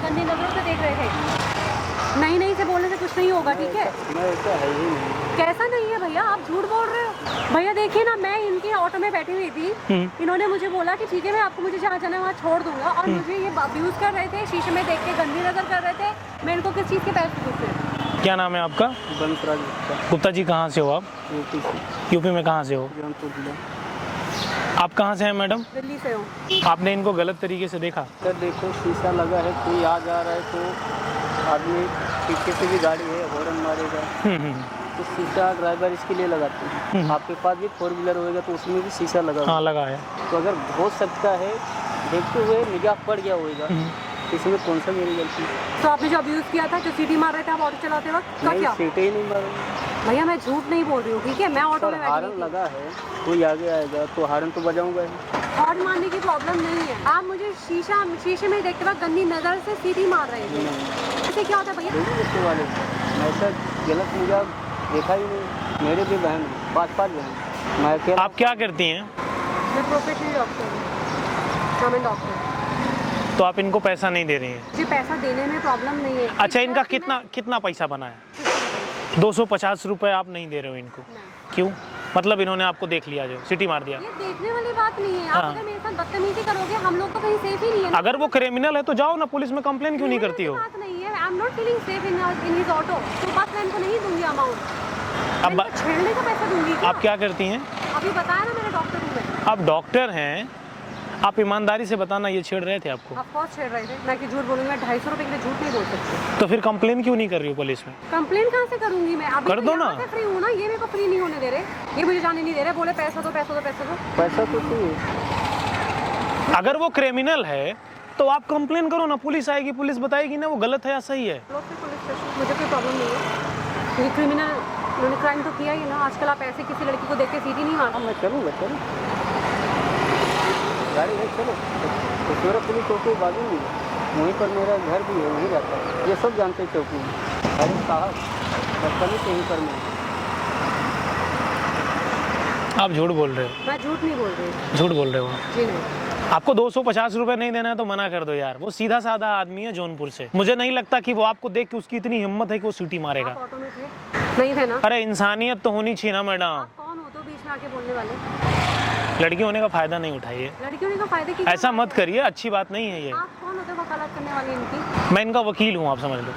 गंदी नजरों से देख रहे थे। नहीं नहीं से बोलने से कुछ नहीं होगा, ठीक है? ऐसा है ही नहीं। कैसा नहीं है भैया, आप झूठ बोल रहे हो। भैया देखिए ना, मैं इनकी ऑटो में बैठी हुई थी, इन्होंने मुझे बोला कि ठीक है मैं आपको मुझे जहाँ जाना है वहाँ छोड़ दूंगा, और मुझे ये अब्यूज कर रहे थे, शीशे में देख के गंदी नजर कर रहे थे। मैं इनको किस चीज़ के पैसे पूछे? क्या नाम है आपका? बंसराज गुप्ता जी। कहाँ से हो आप? यूपी से। यूपी में कहाँ से हो? जौनपुर जिला। आप कहाँ से हैं मैडम? दिल्ली से हूँ। आपने इनको गलत तरीके से देखा? सर देखो शीशा लगा है, कोई आ जा रहा है तो आदमी पीछे से भी गाड़ी है हॉर्न मारेगा, तो शीशा ड्राइवर इसके लिए लगाते हैं। आपके पास भी 4 व्हीलर होएगा तो उसमें भी शीशा लगा हाँ लगा है। तो अगर हो सकता है देखते हुए निगाह पड़ गया होगा, इसमें कौन सा मेरी गलती? तो आपने जो अब्यूज किया था, जो सीटी मार रहे थे आप ऑटो चलाते वक्त, क्या किया? सीटें ही नहीं मारे भैया मैं झूठ नहीं बोल रही हूँ, ठीक है? मैं ऑटो में बैठी हारन थी। लगा है, कोई आगे आएगा तो हारन तो बजाऊंगा ही। हॉर्न मारने की प्रॉब्लम नहीं है, आप मुझे शीशे में देखते वक्त गंदी नजर से सीटी मार रहे थे। इससे क्या होता है भैया? इसके वाले ऐसा गलत निगाह देखा ही नहीं। मेरे भी बहन 5 बहन। मैं अकेला। आप क्या करती हैं? मैं प्रोफेशनल डॉक्टर हूँ, गवर्नमेंट डॉक्टर। तो आप इनको पैसा नहीं दे रही हैं? जी पैसा देने में प्रॉब्लम नहीं है। अच्छा, इनका कितना पैसा बना है? 250 रुपये आप नहीं दे रहे हो इनको? क्यों? मतलब इन्होंने आपको देख लिया, जो सिटी मार दिया? ये देखने वाली बात नहीं है। आप अगर मेरे साथ बदतमीजी करोगे, हम लोग तो कहीं सेफ ही नहीं है ना। अगर वो क्रिमिनल है तो जाओ ना, पुलिस में कंप्लेन क्यों नहीं करती हो? बात नहीं है, I am not feeling safe in his auto, तो बस मैं इनको नहीं दूंगी अमाउंट। अब छेड़ने का पैसा दूंगी क्या? आप क्या करती हैं? अभी बताया ना, मेरे डॉक्टर हूँ मैं। आप डॉक्टर हैं, आप ईमानदारी से बताना, ये छेड़ रहे थे आपको? आप बहुत छेड़ रहे थे। मैं कि झूठ बोलूंगी? मैं 250 रुपए के लिए झूठ नहीं बोल सकती। तो फिर कंप्लेन क्यों नहीं कर रही हो पुलिस में? कंप्लेन कहाँ से करूंगी मैं? अभी कर दो ना। फ्री हूँ ना, ये मेरे को फ्री नहीं होने दे रहे, ये मुझे जाने नहीं दे रहे, बोले पैसा दो पैसा दो पैसा दो। पैसा तो चाहिए। अगर वो क्रिमिनल है तो आप कंप्लेन करो ना, पुलिस आएगी, पुलिस बताएगी ना वो गलत है या सही है। पुलिस स्टेशन, मुझे कोई प्रॉब्लम नहीं है। ये क्रिमिनल, उन्होंने क्राइम तो किया ही ना। आजकल आप ऐसे किसी लड़की को देख के सीटी नहीं मारते। मैं चलूँगा, चलो गाड़ी है, चलो मेरा पुलिस चौकी बाजू में है, वहीं पर मेरा घर भी है, वहीं रहता है, ये सब जानते हैं चौकी में। अरे साहब बचपन से यहीं पर मैं। आप झूठ बोल रहे हो? मैं झूठ नहीं बोल रही। झूठ बोल रहे हो? जी नहीं। आपको 250 रुपए नहीं देना है तो मना कर दो यार। वो सीधा साधा आदमी है जौनपुर से, मुझे नहीं लगता कि वो आपको देख के उसकी इतनी हिम्मत है कि वो सीटी मारेगा। आप ऑटो में थे? नहीं थे ना? अरे इंसानियत तो होनी चाहिए ना मैडम। आप कौन हो तो बीच में आके बोलने वाले? लड़की होने का फायदा नहीं उठाइए, लड़कियों ने तो फायदे की ऐसा मत करिए, अच्छी बात नहीं है ये। आप कौन होते हो वकालत करने वाले इनकी? मैं इनका वकील हूँ, आप समझ लो।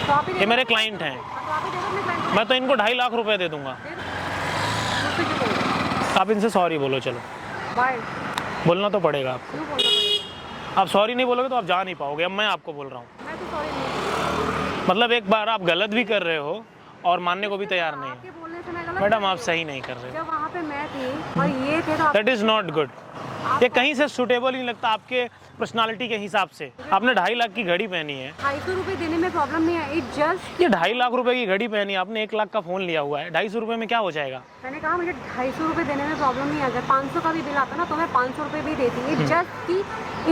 तो आप ही ये मेरे क्लाइंट हैं, तो आप ही दे दो अपने क्लाइंट को। मैं तो इनको 2.5 लाख रुपए दे दूंगा। मुझसे क्यों बोल रहे हो? आप इनसे सॉरी बोलो, चलो। बाय। बोलना तो पड़ेगा आपको। क्यों बोलना पड़ेगा? आप सॉरी नहीं बोलोगे तो आप जा नहीं पाओगे। अब मैं आपको बोल रहा हूँ, मैं तो सॉरी नहीं। मतलब एक बार आप गलत भी कर रहे हो और मानने को भी तैयार नहीं आपके है। बोलने से मैं गलत? मैडम आप सही नहीं कर रहे हो। जब वहाँ पे मैं थी और ये थे तो आप दैट इज नॉट गुड। ये कहीं से सुटेबल नहीं लगता आपके पर्सनालिटी के हिसाब से। आपने 2.5 लाख की घड़ी पहनी है। 250 रुपए देने में प्रॉब्लम नहीं है। इट जस्ट, ये 2.5 लाख रुपए की घड़ी पहनी है आपने, 1 लाख का फोन लिया हुआ है, 250 रुपए में क्या हो जाएगा? मैंने कहा मुझे 250 रुपए देने में प्रॉब्लम नहीं है। अगर 500 का भी बिल आता ना तो मैं 500 रुपए भी देती। इट जस्ट कि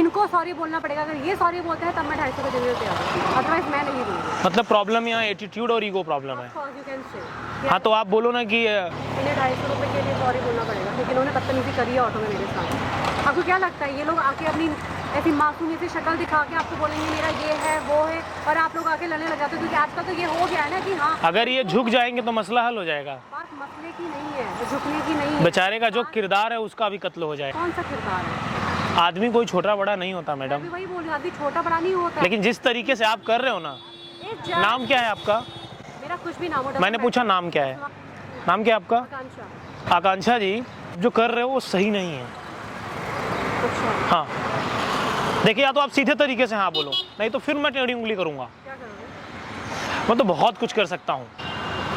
इनको सॉरी बोलना पड़ेगा। अगर ये सॉरी बोलते हैं तब मैं 250 रुपए देने को तैयार हूँ, अदरवाइज मैं नहीं दूँगी। मतलब प्रॉब्लम यहाँ एटीट्यूड और ईगो प्रॉब्लम है। You can say. हाँ तो आप बोलो ना कि इन्हें 250 रुपए के लिए सॉरी बोलना पड़ेगा क्योंकि इन्होंने बदतमीजी करी है ऑटो में मेरे साथ। आपको क्या लगता है ये लोग आके अपनी ऐसी मासूमी सी शक्ल दिखा के आपको बोलेंगे मेरा ये है वो है, और आप लोग आके लड़ने लग जाते हो? क्योंकि आजकल तो ये हो गया है ना कि हाँ, अगर ये झुक जाएंगे तो मसला हल हो जाएगा। बात मसले की नहीं है, झुकने की नहीं है। बेचारे का जो किरदार है उसका भी कत्ल हो जाए। कौन सा किरदार है? आदमी कोई छोटा बड़ा नहीं होता मैं मैडम, भी वही बोल रही हूँ, आदमी छोटा बड़ा नहीं होता। लेकिन जिस तरीके से आप कर रहे हो ना। नाम क्या है आपका? मेरा कुछ भी नाम हो। मैंने पूछा नाम क्या है? नाम क्या है आपका? आकांक्षा। आकांक्षा जी, जो कर रहे हो वो सही नहीं है। अच्छा, हाँ देखिए, या तो आप सीधे तरीके से हाँ बोलो, नहीं तो फिर मैं टेढ़ी उंगली करूंगा। क्या करोगे? मैं तो बहुत कुछ कर सकता हूँ।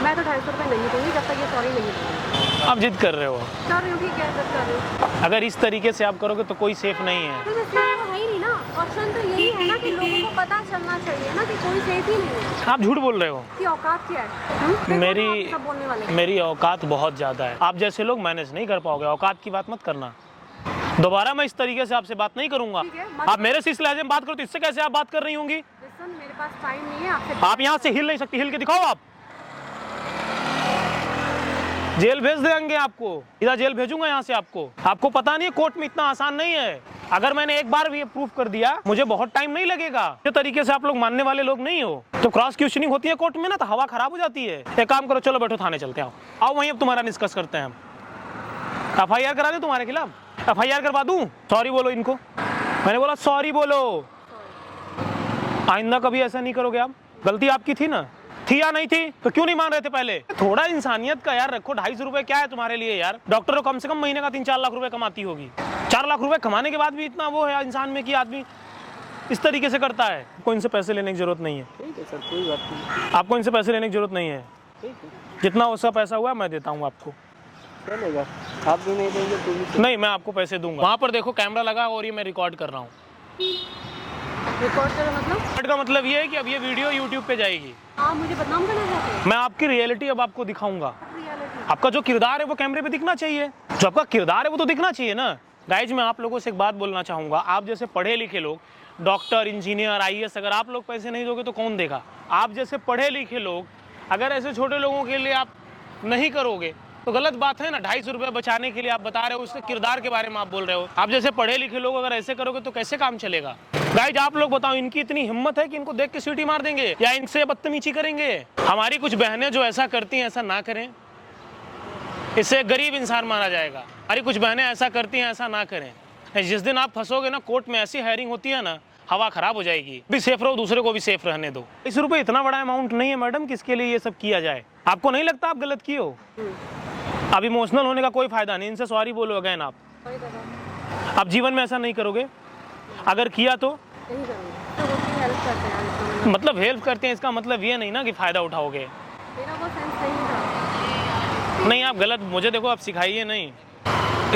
मैं तो 250 रुपए नहीं दूंगी जब तक ये सॉरी नहीं दूंगी। आप जिद कर रहे हो। कर रही हूँ, ठीक है, जिद कर रही हूँ। अगर इस तरीके से आप करोगे तो कोई सेफ नहीं है। तो सेफ तो है ही नहीं ना। ऑप्शन तो यही है ना कि लोगों को पता चलना चाहिए ना कि कोई सेफ ही नहीं है। आप झूठ बोल रहे हो। कि औकात क्या है? मेरी सब बोलने वाले। मेरी औकात बहुत ज़्यादा है, आप जैसे लोग मैनेज नहीं कर पाओगे। औकात की बात मत करना। दोबारा मैं इस तरीके से आपसे बात नहीं करूंगा। आप मेरे से इस लहजे में बात करो तो इससे कैसे आप बात कर रही होंगी? लिसन, मेरे पास टाइम नहीं है आपसे। आप यहाँ से हिल नहीं सकती, हिल के दिखाओ आप। जेल भेज देंगे आपको, इधर जेल भेजूंगा यहाँ से आपको। आपको पता नहीं है कोर्ट में इतना आसान नहीं है। अगर मैंने एक बार भी ये प्रूफ कर दिया मुझे बहुत टाइम नहीं लगेगा। ये तरीके से आप लोग मानने वाले लोग नहीं हो। तो क्रॉस क्वेश्चनिंग होती है कोर्ट में ना तो हवा खराब हो जाती है। एक काम करो, चलो बैठो थाने चलते आओ। आओ वहीं अब तुम्हारा डिस्कस करते हैं हम। FIR करा दूं तुम्हारे खिलाफ? FIR करवा दूं? सॉरी बोलो इनको। मैंने बोला सॉरी बोलो। आइंदा कभी ऐसा नहीं करोगे आप। गलती आपकी थी ना, थी या नहीं थी? तो क्यों नहीं मान रहे थे पहले? थोड़ा इंसानियत का यार रखो। 250 रुपए क्या है तुम्हारे लिए यार? डॉक्टर तो कम से कम महीने का 3-4 लाख रुपए कमाती होगी। 4 लाख रुपए कमाने के बाद भी इतना वो है इंसान में कि आदमी इस तरीके से करता है। कोई इनसे पैसे लेने की जरूरत नहीं है। ठीक है सर, कोई बात नहीं। आपको इनसे पैसे लेने की जरूरत नहीं है। ठीक है, जितना उसका पैसा हुआ मैं देता हूँ आपको। चलेगा। आप भी नहीं देंगे तो भी नहीं, मैं आपको पैसे दूंगा। वहाँ पर देखो कैमरा लगा और ये मैं रिकॉर्ड कर रहा हूँ। रिकॉर्ड करो मतलब? रिकॉर्ड का मतलब ये है कि अब ये वीडियो यूट्यूब पे जाएगी। आप मुझे बदनाम करना चाहते हैं? मैं आपकी रियलिटी अब आपको दिखाऊंगा। रियलिटी आपका जो किरदार है वो कैमरे पे दिखना चाहिए। जो आपका किरदार है वो तो दिखना चाहिए ना। गाइज मैं आप लोगों से एक बात बोलना चाहूँगा। आप जैसे पढ़े लिखे लोग, डॉक्टर, इंजीनियर, IAS, अगर आप लोग पैसे नहीं दोगे तो कौन देगा? आप जैसे पढ़े लिखे लोग अगर ऐसे छोटे लोगों के लिए आप नहीं करोगे तो गलत बात है ना। 250 रुपये बचाने के लिए आप बता रहे हो, उसके किरदार के बारे में आप बोल रहे हो। आप जैसे पढ़े लिखे लोग अगर ऐसे करोगे तो कैसे काम चलेगा? गाइज आप लोग बताओ, इनकी इतनी हिम्मत है कि इनको देख के सीटी मार देंगे या इनसे बदतमीजी करेंगे? हमारी कुछ बहनें जो ऐसा करती हैं ऐसा ना करें, इससे गरीब इंसान माना जाएगा। हमारी कुछ बहनें ऐसा करती हैं ऐसा ना करें। जिस दिन आप फंसोगे ना कोर्ट में, ऐसी हायरिंग होती है ना, हवा खराब हो जाएगी। भी सेफ रहो, दूसरे को भी सेफ रहने दो। 20 रुपये इतना बड़ा अमाउंट नहीं है मैडम किसके लिए ये सब किया जाए। आपको नहीं लगता आप गलत किए हो? अब इमोशनल होने का कोई फायदा नहीं। इनसे सॉरी बोलो अगेन आप। अब जीवन में ऐसा नहीं करोगे। अगर किया तो नहीं करूँगी। तो वो भी हेल्प करते हैं इसका मतलब? मतलब हेल्प करते हैं इसका मतलब ये नहीं ना कि फायदा उठाओगे। मेरा वो सेंस नहीं था। नहीं आप गलत, मुझे देखो आप सिखाइए नहीं,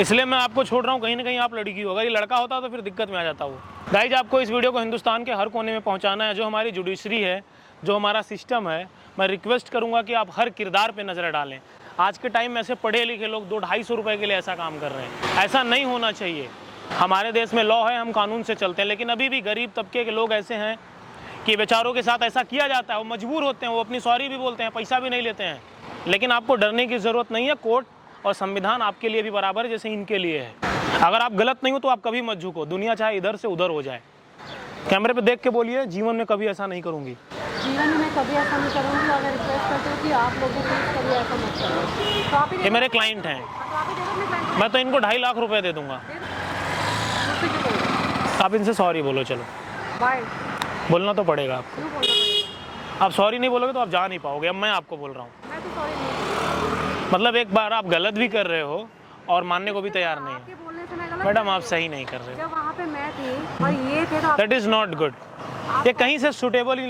इसलिए मैं आपको छोड़ रहा हूँ। कहीं ना कहीं आप लड़की हो, अगर ये लड़का होता तो फिर दिक्कत में आ जाता वो। गाइज आपको इस वीडियो को हिंदुस्तान के हर कोने में पहुँचाना है। जो हमारी जुडिशरी है, जो हमारा सिस्टम है, मैं रिक्वेस्ट करूँगा कि आप हर किरदार पर नज़र डालें। आज के टाइम में ऐसे पढ़े लिखे लोग 200-250 रुपये के लिए ऐसा काम कर रहे हैं। ऐसा नहीं होना चाहिए। हमारे देश में लॉ है, हम कानून से चलते हैं, लेकिन अभी भी गरीब तबके के लोग ऐसे हैं कि बेचारों के साथ ऐसा किया जाता है। वो मजबूर होते हैं, वो अपनी सॉरी भी बोलते हैं, पैसा भी नहीं लेते हैं। लेकिन आपको डरने की ज़रूरत नहीं है। कोर्ट और संविधान आपके लिए भी बराबर है जैसे इनके लिए है। अगर आप गलत नहीं हो तो आप कभी मत झुको। दुनिया चाहे इधर से उधर हो जाए। कैमरे पे देख के बोलिए, जीवन में कभी ऐसा नहीं करूँगी। जीवन में मैं कभी ऐसा नहीं करूँगी। और मैं रिक्वेस्ट करती हूँ कि आप लोगों को कभी ऐसा मत करो। तो आप ही ये मेरे क्लाइंट हैं, मैं तो इनको 2.5 लाख रुपए दे दूंगा। आप इनसे सॉरी बोलो। चलो बाय। बोलना तो पड़ेगा आपको। क्यों बोलना पड़ेगा? आप सॉरी नहीं बोलोगे तो आप जा नहीं पाओगे। अब मैं आपको बोल रहा हूँ, मैं तो सॉरी नहीं। मतलब एक बार आप गलत भी कर रहे हो और मानने को भी तैयार नहीं आपके है। बोलने से मैं गलत? मैडम आप सही नहीं कर रहे हो। जब वहाँ पे मैं थी और ये थे तो दैट इज़ नॉट गुड। ये कहीं से सुटेबल ही